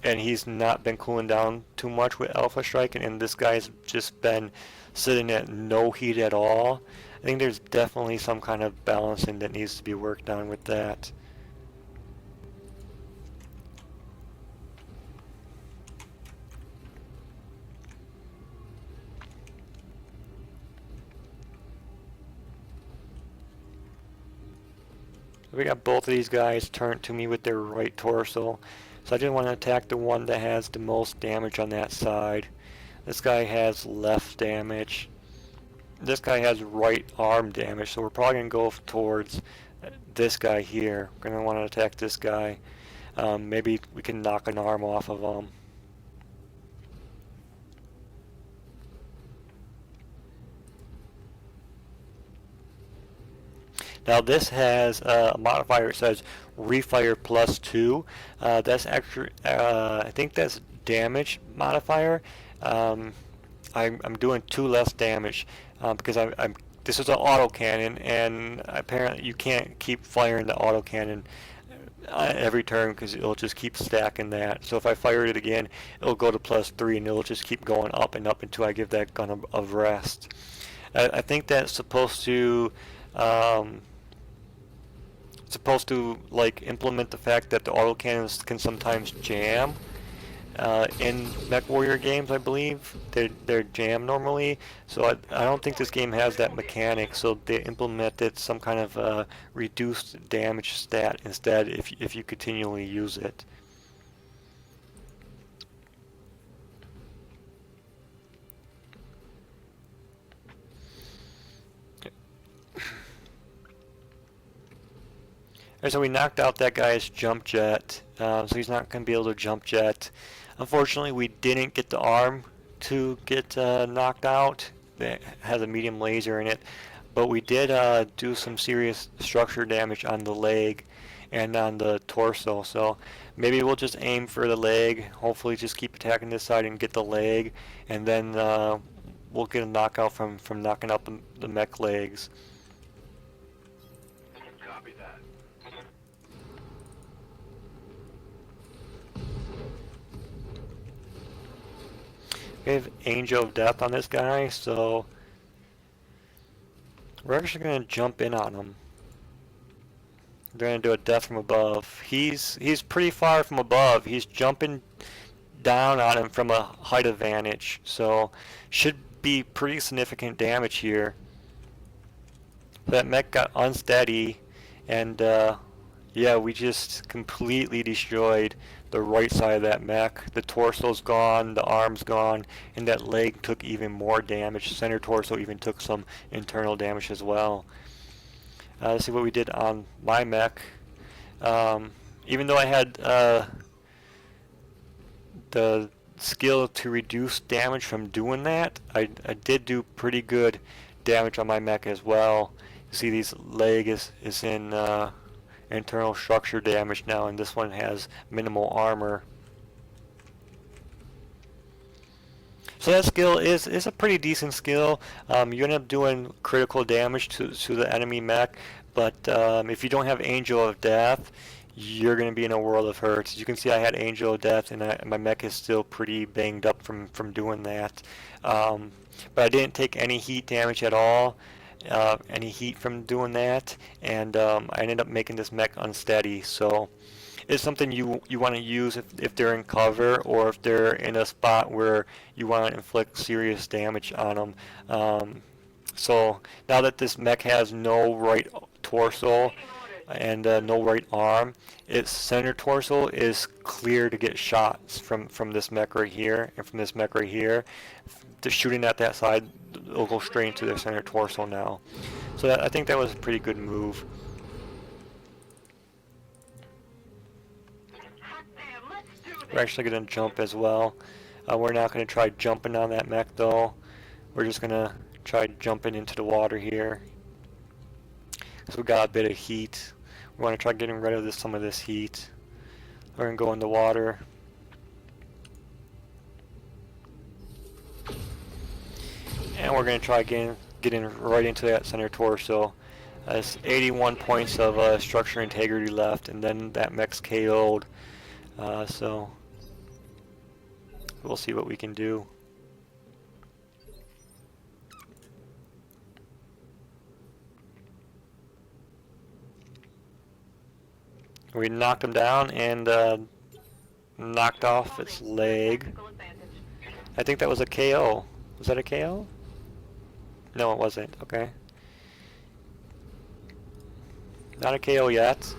and he's not been cooling down too much with alpha striking, and this guy's just been sitting at no heat at all. I think there's definitely some kind of balancing that needs to be worked on with that. We got both of these guys turned to me with their right torso. So I just want to attack the one that has the most damage on that side. This guy has left damage. This guy has right arm damage, so we're probably going to go towards this guy here. We're going to want to attack this guy. Maybe we can knock an arm off of him. Now this has a modifier that says refire +2. That's actually, I think that's damage modifier. I'm doing 2 less damage because this is an autocannon, and apparently you can't keep firing the autocannon every turn because it'll just keep stacking that. So if I fire it again, it'll go to +3 and it'll just keep going up and up until I give that gun a rest. I think that's supposed to like implement the fact that the autocannons can sometimes jam. In Mech Warrior games, I believe they're jammed normally, so I don't think this game has that mechanic. So they implemented some kind of reduced damage stat instead if you continually use it. Alright, so we knocked out that guy's jump jet, so he's not going to be able to jump jet. Unfortunately, we didn't get the arm to get knocked out. It has a medium laser in it, but we did do some serious structure damage on the leg and on the torso. So maybe we'll just aim for the leg, hopefully just keep attacking this side and get the leg, and then we'll get a knockout from knocking out the mech legs. Copy that. We have Angel of Death on this guy, so we're actually going to jump in on him. We're going to do a death from above. He's pretty far from above. He's jumping down on him from a height advantage, so should be pretty significant damage here. That mech got unsteady, and yeah, yeah, we just completely destroyed the right side of that mech. The torso's gone, the arm's gone, and that leg took even more damage. Center torso even took some internal damage as well. Let's see what we did on my mech. Even though I had the skill to reduce damage from doing that, I did do pretty good damage on my mech as well. You see, these leg is in internal structure damage now, and this one has minimal armor. So that skill is a pretty decent skill. You end up doing critical damage to the enemy mech, but if you don't have Angel of Death, you're going to be in a world of hurt. As you can see, I had Angel of Death, and my mech is still pretty banged up from doing that. But I didn't take any heat damage at all, any heat from doing that, and I ended up making this mech unsteady. So it's something you want to use if they're in cover, or if they're in a spot where you want to inflict serious damage on them. So now that this mech has no right torso and no right arm, its center torso is clear to get shots from this mech right here and from this mech right here. Just shooting at that side, it'll go straight into their center torso now. So I think that was a pretty good move. We're actually going to jump as well. We're not going to try jumping on that mech though. We're just going to try jumping into the water here. So we got a bit of heat. We want to try getting rid of some of this heat. We're going to go in the water. And we're going to try getting right into that center torso. It's 81 points of structure integrity left, and then that mech's KO'd. So we'll see what we can do. We knocked him down and knocked off its leg. I think that was a KO. Was that a KO? No, it wasn't. Okay. Not a KO yet.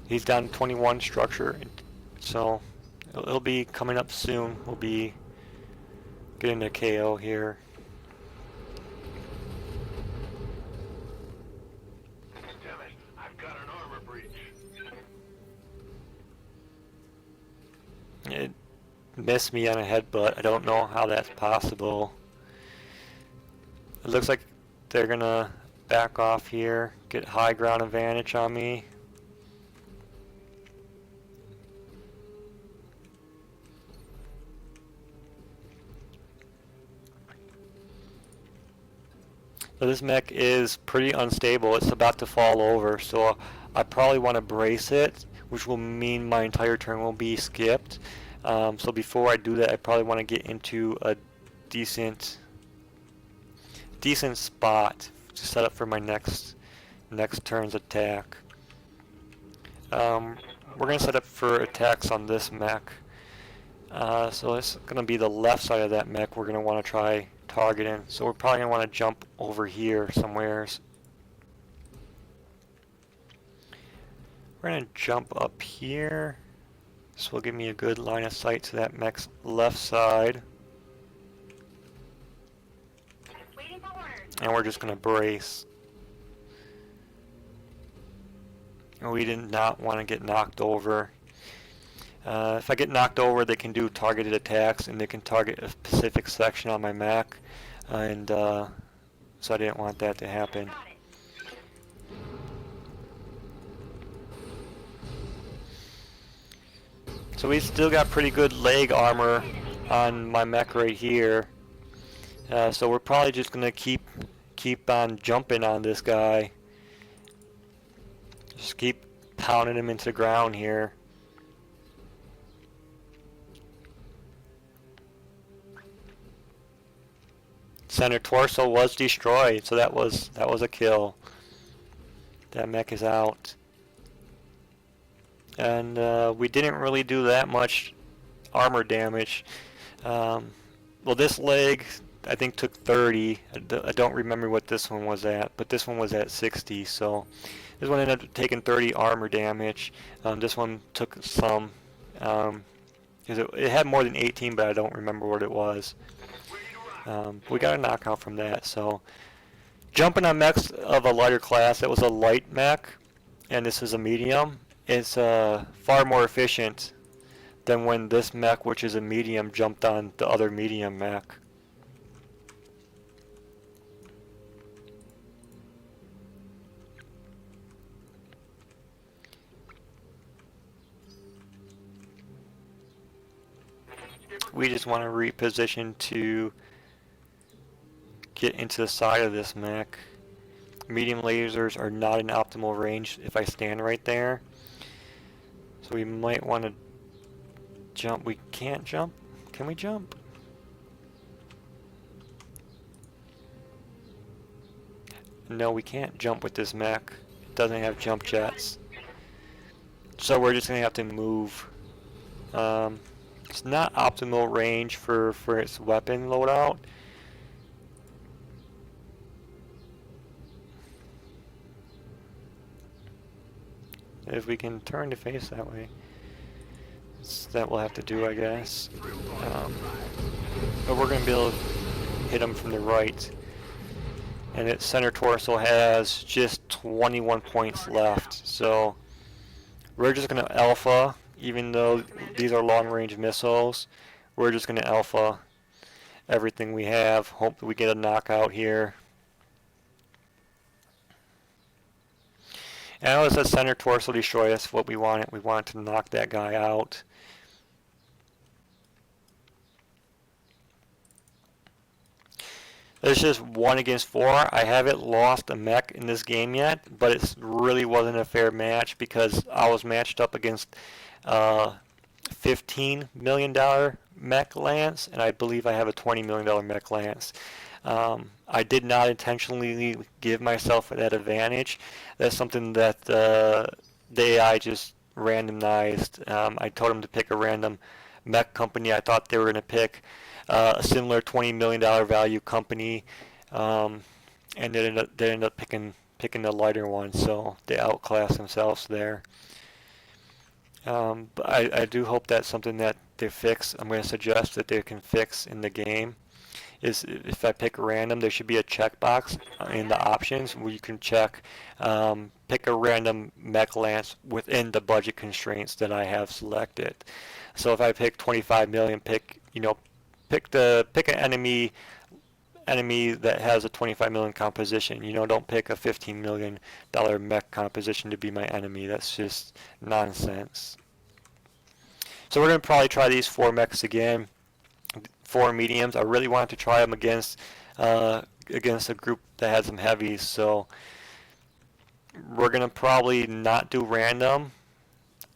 He's down 21 structure, so it'll be coming up soon. We'll be getting a KO here. Damn it, I've got an armor breach. It missed me on a headbutt. I don't know how that's possible. It looks like they're gonna back off here, get high ground advantage on me. So this mech is pretty unstable. It's about to fall over, so I probably want to brace it, which will mean my entire turn will be skipped. So before I do that, I probably want to get into a decent spot to set up for my next turn's attack. We're going to set up for attacks on this mech. So it's going to be the left side of that mech we're going to want to try targeting. So we're probably going to want to jump over here somewhere. We're going to jump up here. This will give me a good line of sight to that mech's left side. And we're just going to brace. And we did not want to get knocked over. If I get knocked over, they can do targeted attacks, and they can target a specific section on my mech, and so I didn't want that to happen. So we still got pretty good leg armor on my mech right here. So we're probably just gonna keep on jumping on this guy. Just keep pounding him into the ground here. Center torso was destroyed, so that was a kill. That mech is out. And we didn't really do that much armor damage. Well, this leg I think took 30. I don't remember what this one was at, but this one was at 60. So this one ended up taking 30 armor damage. This one took some. Because it had more than 18, but I don't remember what it was. We got a knockout from that. So jumping on mechs of a lighter class, that was a light mech, and this is a medium. It's far more efficient than when this mech, which is a medium, jumped on the other medium mech. We just want to reposition to get into the side of this mech. Medium lasers are not in optimal range if I stand right there. So we might want to jump. We can't jump. Can we jump? No, we can't jump with this mech. It doesn't have jump jets. So we're just going to have to move. It's not optimal range for its weapon loadout. If we can turn to face that way. That we'll have to do, I guess. But we're going to be able to hit him from the right. And its center torso has just 21 points left. So we're just going to alpha, even though these are long-range missiles. We're just going to alpha everything we have. Hope that we get a knockout here. And as a center torso destroy, that's what we wanted. We wanted to knock that guy out. It's just 1 against 4. I haven't lost a mech in this game yet, but it really wasn't a fair match because I was matched up against $15 million Mech Lance, and I believe I have a $20 million Mech Lance. I did not intentionally give myself that advantage. That's something that the AI just randomized. I told him to pick a random mech company. I thought they were going to pick a similar $20 million value company, and they ended up picking the lighter one, so they outclassed themselves there. But I do hope that's something that they fix. I'm going to suggest that they can fix in the game. Is if I pick random, there should be a checkbox in the options where you can check, pick a random mech lance within the budget constraints that I have selected. So if I pick 25 million, pick an enemy that has a 25 million composition. Don't pick a $15 million mech composition to be my enemy. That's just nonsense. So we're going to probably try these 4 mechs again. 4 mediums. I really wanted to try them against a group that had some heavies, so we're gonna probably not do random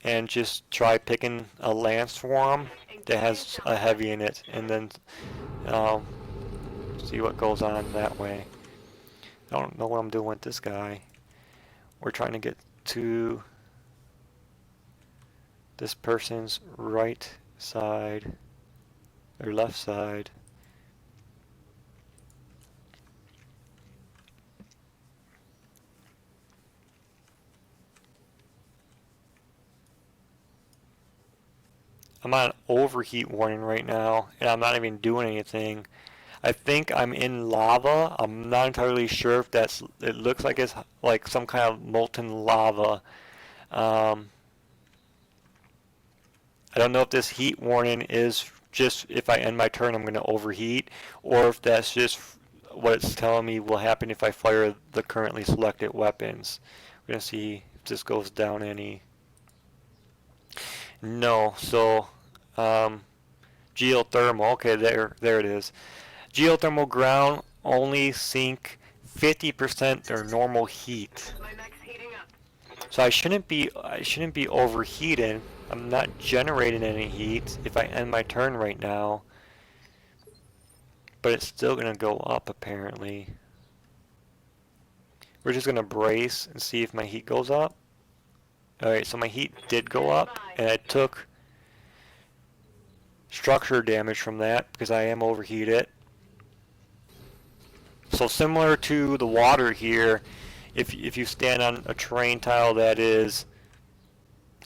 and just try picking a lance for them that has a heavy in it, and then see what goes on that way. I don't know what I'm doing with this guy. We're trying to get to this person's right side. Or left side. I'm on overheat warning right now, and I'm not even doing anything. I think I'm in lava. I'm not entirely sure if it looks like it's like some kind of molten lava. I don't know if this heat warning is just if I end my turn I'm going to overheat, or if that's just what it's telling me will happen if I fire the currently selected weapons. We're going to see if this goes down any. No, so geothermal, okay, there it is. Geothermal ground only sink 50% their normal heat. So I shouldn't be overheated. I'm not generating any heat if I end my turn right now. But it's still going to go up apparently. We're just going to brace and see if my heat goes up. Alright, so my heat did go up, and I took structure damage from that because I am overheated. So similar to the water here, if you stand on a terrain tile that is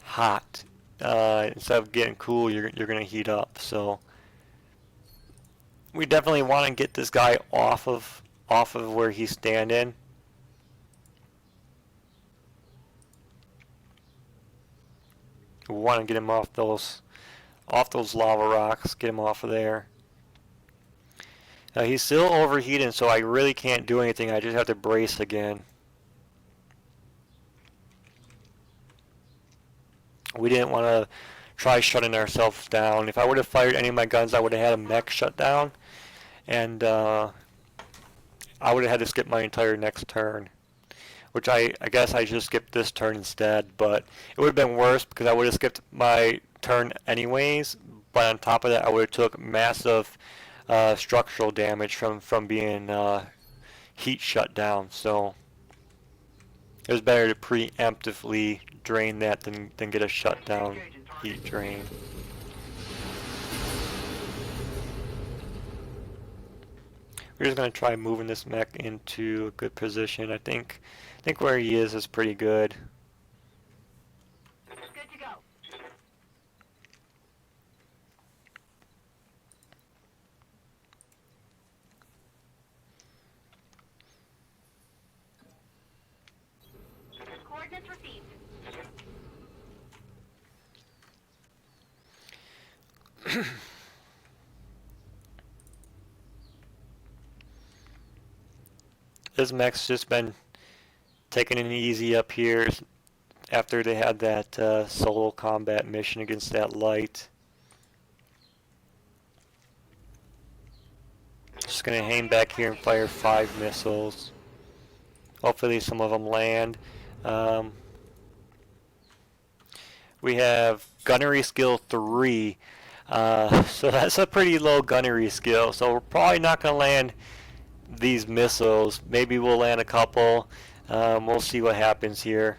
hot, instead of getting cool, you're going to heat up. So we definitely want to get this guy off of where he's standing. We want to get him off those lava rocks, get him off of there. He's still overheating, so I really can't do anything. I just have to brace again. We didn't want to try shutting ourselves down. If I would have fired any of my guns, I would have had a mech shut down, and I would have had to skip my entire next turn, which I guess I should skip this turn instead, but it would have been worse because I would have skipped my turn anyways, but on top of that I would have took massive structural damage from being heat shut down. So it was better to preemptively drain that than get a shutdown heat drain. We're just going to try moving this mech into a good position. I think where he is pretty good. Good to go. Coordinates received. This mech's just been taking it easy up here after they had that solo combat mission against that light. Just gonna hang back here and fire 5 missiles. Hopefully some of them land. We have gunnery skill 3, so that's a pretty low gunnery skill. So we're probably not gonna land these missiles. Maybe we'll land a couple. We'll see what happens here.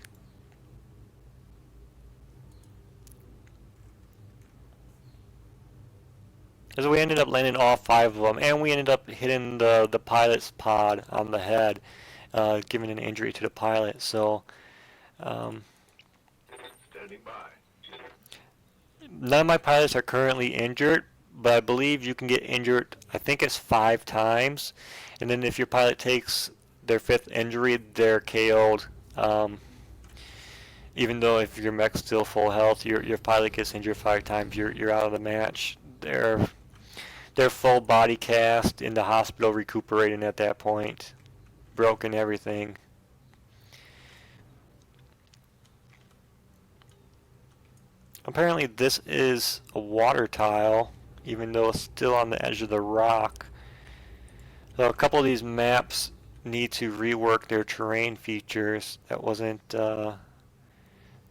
As we ended up landing all 5 of them, and we ended up hitting the pilot's pod on the head, giving an injury to the pilot. So Standing by. none of my pilots are currently injured, but I believe you can get injured, I think it's 5 times, and then if your pilot takes their 5th injury, they're KO'd. Even though if your mech's still full health, your pilot gets injured 5 times, you're out of the match. They're full body cast in the hospital recuperating at that point. Broken everything. Apparently this is a water tile, even though it's still on the edge of the rock. So a couple of these maps need to rework their terrain features. That wasn't,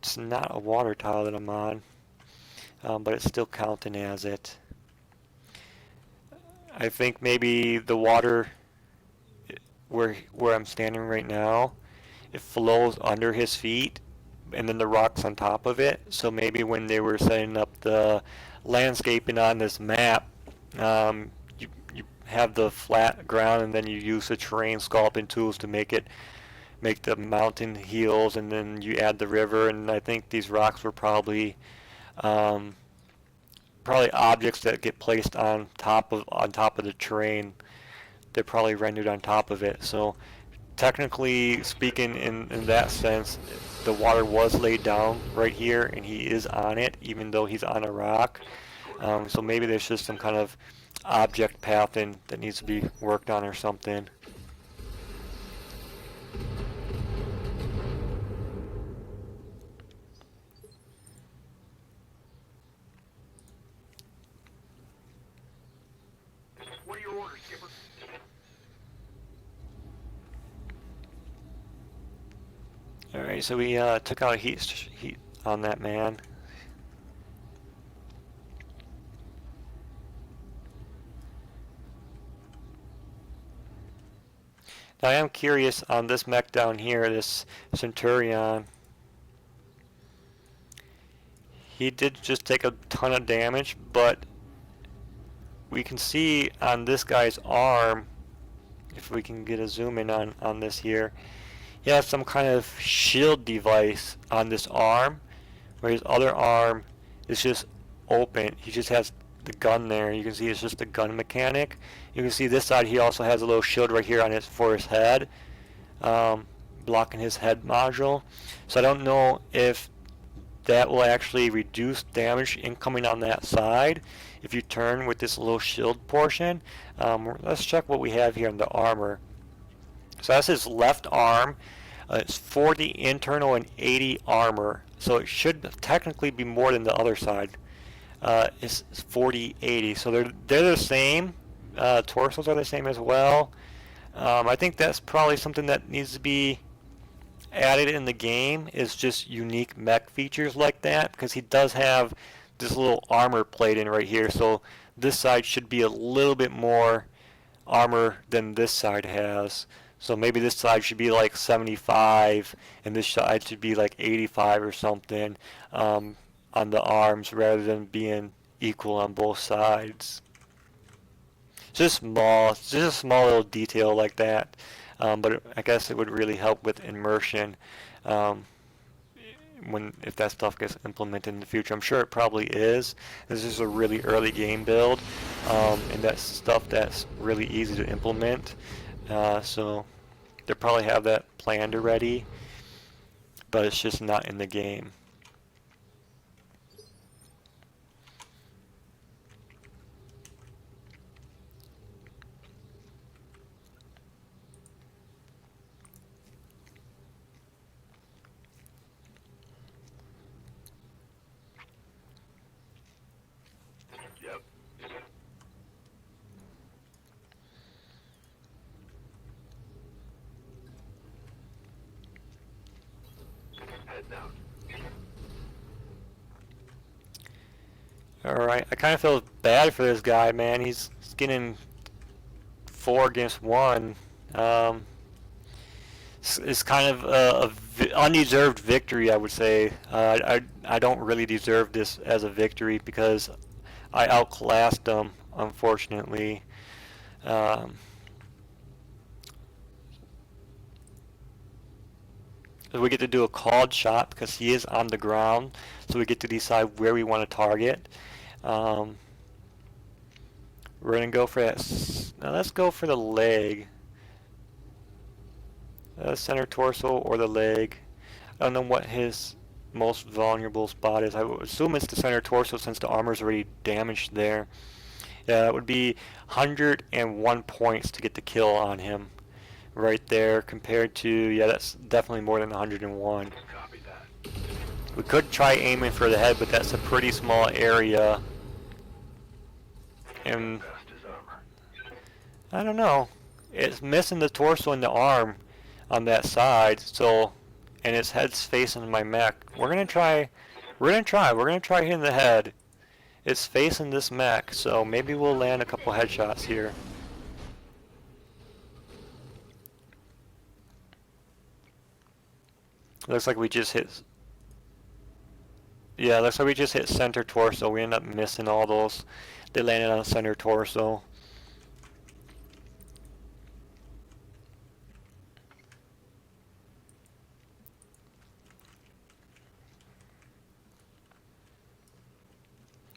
it's not a water tile that I'm on, but it's still counting as it. I think maybe the water where I'm standing right now, it flows under his feet, and then the rocks on top of it. So maybe when they were setting up the landscaping on this map, you have the flat ground, and then you use the terrain sculpting tools to make the mountain hills, and then you add the river. And I think these rocks were probably objects that get placed on top of the terrain. They're probably rendered on top of it. So technically speaking, in that sense, the water was laid down right here, and he is on it, even though he's on a rock. So maybe there's just some kind of object pathing that needs to be worked on or something. What are your orders, Skipper? Alright, so we took out heat on that man. Now I am curious on this mech down here, this Centurion. He did just take a ton of damage, but we can see on this guy's arm, if we can get a zoom in on this here. He has some kind of shield device on this arm, where his other arm is just open. He just has the gun there. You can see it's just a gun mechanic. You can see this side he also has a little shield right here on his for his head, blocking his head module. So I don't know if that will actually reduce damage incoming on that side if you turn with this little shield portion. Let's check what we have here in the armor. So that's his left arm. It's 40 internal and 80 armor, so it should technically be more than the other side. It's 40, 80, so they're the same. Torsos are the same as well. I think that's probably something that needs to be added in the game, is just unique mech features like that, because he does have this little armor plate in right here, so this side should be a little bit more armor than this side has. So maybe this side should be like 75 and this side should be like 85 or something on the arms, rather than being equal on both sides. Just a small little detail like that, but I guess it would really help with immersion if that stuff gets implemented in the future. I'm sure it probably is. This is a really early game build, and that's stuff that's really easy to implement. So they probably have that planned already, but it's just not in the game. Yep. Head down. Alright, I kind of feel bad for this guy, man. He's getting 4 against 1. It's kind of a undeserved victory, I would say. I don't really deserve this as a victory because I outclassed him, unfortunately. We get to do a called shot because he is on the ground, so we get to decide where we want to target. We're going to go for that. Now let's go for the leg. Center torso or the leg. I don't know what his most vulnerable spot is. I would assume it's the center torso since the armor is already damaged there. Yeah, it would be 101 points to get the kill on him right there, compared to, yeah, that's definitely more than 101. Copy that. We could try aiming for the head, but that's a pretty small area. And Best is armor. I don't know. It's missing the torso and the arm on that side, so, and its head's facing my mech. We're gonna try hitting the head. It's facing this mech, so maybe we'll land a couple headshots here. Looks like we just hit. Yeah, looks like we just hit center torso. We end up missing all those. They landed on center torso.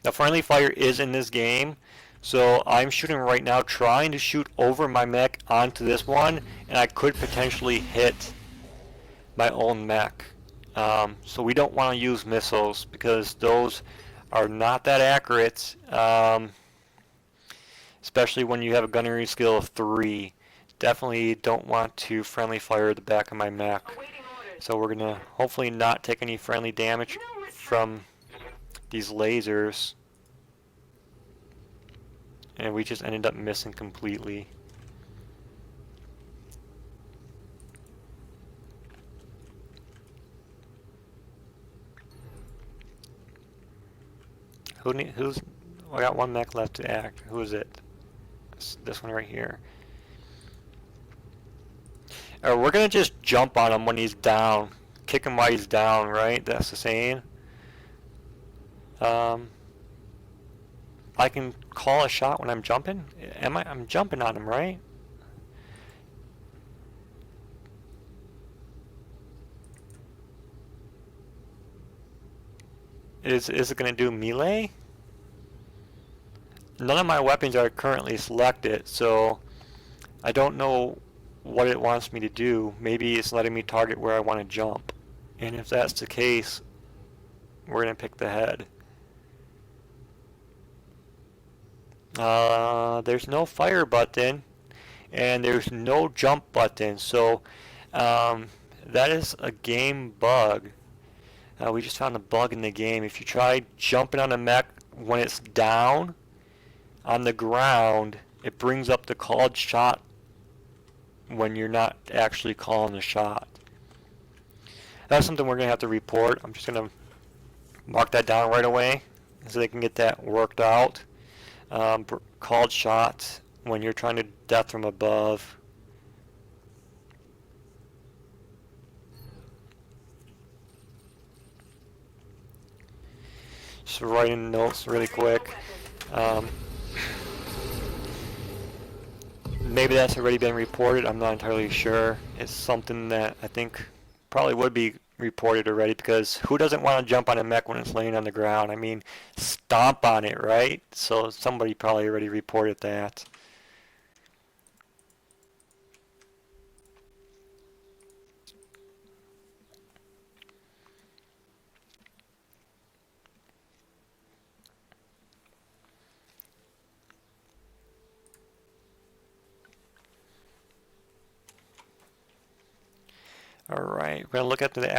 Now, friendly fire is in this game, so I'm shooting right now, trying to shoot over my mech onto this one, and I could potentially hit my own mech. So we don't want to use missiles because those are not that accurate, especially when you have a gunnery skill of 3. Definitely don't want to friendly fire the back of my mech. Awaiting orders. So we're gonna hopefully not take any friendly damage from these lasers, and we just ended up missing completely. Who's? I got one mech left to act. Who is it? This one right here. We're gonna just jump on him when he's down, kick him while he's down, right? That's the saying. I can call a shot when I'm jumping. I'm jumping on him, right? Is it going to do melee? None of my weapons are currently selected, so I don't know what it wants me to do. Maybe it's letting me target where I want to jump. And if that's the case, we're going to pick the head. There's no fire button, and there's no jump button, so that is a game bug. We just found a bug in the game. If you try jumping on a mech when it's down on the ground, it brings up the called shot when you're not actually calling the shot. That's something we're going to have to report. I'm just going to mark that down right away so they can get that worked out. Called shot when you're trying to death from above. Just writing notes really quick. Maybe that's already been reported. I'm not entirely sure. It's something that I think probably would be reported already, because who doesn't want to jump on a mech when it's laying on the ground? I mean, stomp on it, right? So somebody probably already reported that. All right, we're gonna look at the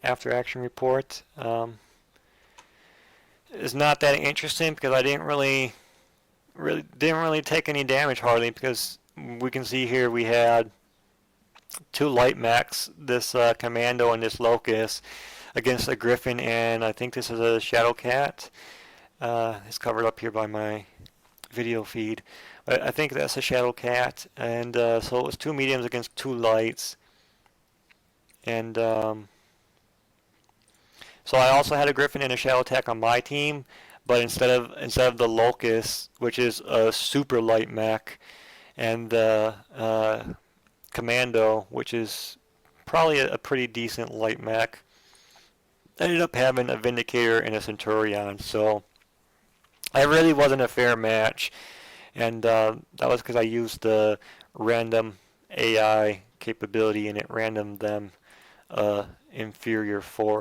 after action report. It's not that interesting because I didn't really take any damage hardly, because we can see here we had two light mechs, this commando and this locust, against a griffin, and I think this is a shadow cat. It's covered up here by my video feed, but I think that's a shadow cat, and so it was two mediums against two lights. And so I also had a griffin and a shadow attack on my team, but instead of the locust, which is a super light mech, and the commando, which is probably a pretty decent light mech, I ended up having a vindicator and a centurion. So it really wasn't a fair match, and that was because I used the random AI capability, and it randomed them inferior force.